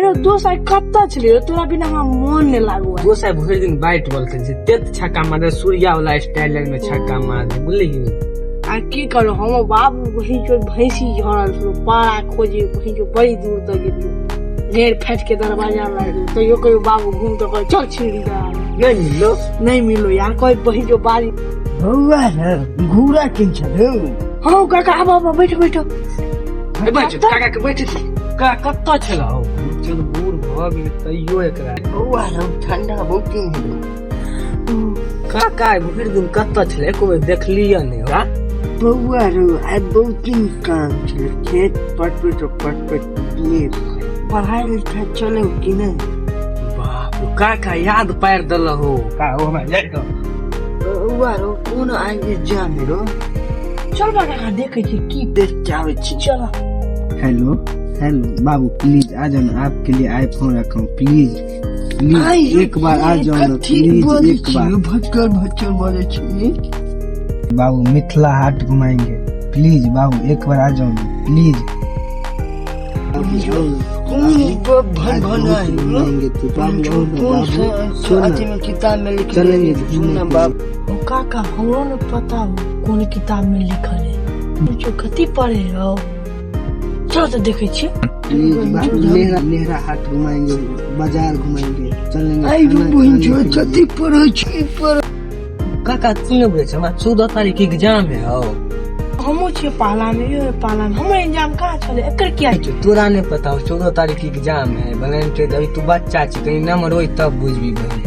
दोसाई कत्ता छलियो तोरा बिना हमरा मन नै लागो। दोसाई भरि दिन बैट बॉल खेल छै, तेत छक्का मारे सूर्या वाला स्टाइल में छक्का मार दे बुझली। आ की करो हम बाबू वही जो भैंसी झरल छलो पारा खोजे वही जो बड़ी दूर तक गेलियो, घेर फेट के दरवाजा लागल तो यो कहियो बाबू घूम तो कह चल छिड़ी दा नहीं मिलो यार कोई वही जो बारी बउआ रे घूरा किन छलो। हां काका बाबा बैठो बैठो ए बैठ काका के बैठ का कत्ता छला हो चल बूढ़ भ गेल तइयो एकरा। बउआ रे ठंडा बहुत किन हेलो। काका भरि दिन कत्ता छले एको बेर देखलिए नै का। बउआ रे आई बहुत किन काम छले, खेत पटपट दिए पढ़ाई लिखाई चले कि नहीं। बाप काका याद पार दल हो का ओ हमरा जाय तो बउआ रे कोन आगे जा मेरो। चल काका देखे छी की देख जावे छी। चलो हेलो हेलो बाबू प्लीज आ जाओ ना, आपके लिए आईफोन रखा हूँ प्लीज प्लीज एक बार आ जाओ ना प्लीज एक बार। भचर बोले छी बाबू मिथिला हाट घुमाएंगे प्लीज बाबू एक बार आ जाओ ना प्लीज। घुमाएंगे तो बाबू किताब में लिखे चलेंगे सुनना बाबू। काका हमरो न पता हो कौन किताब में लिखल है जो कथी पढ़े हो। चलो तो देखे छी प्लीज बाबू नेहरा हाट घुमाएंगे, बाजार घुमाएंगे चलेंगे। आई जो कथी पढ़े छी पर काका तू ने बुझे हमरा 14 तारीख के एग्जाम है हो। हमो छे पाला में यो पाला में हमर एग्जाम कहाँ छले एकर क्या जो तोरा ने पता हो 14 तारीख के एग्जाम है वैलेंटाइन अभी तू बच्चा छी कहीं नंबर होई तब बुझबी बहन।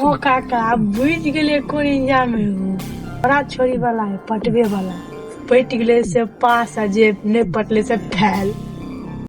हो काका अब बुझ गेले कोन एग्जाम है हो। बड़ा छोरी वाला है पटवे वाला, पट गेले से पास आ जे नहीं पटले से फैल।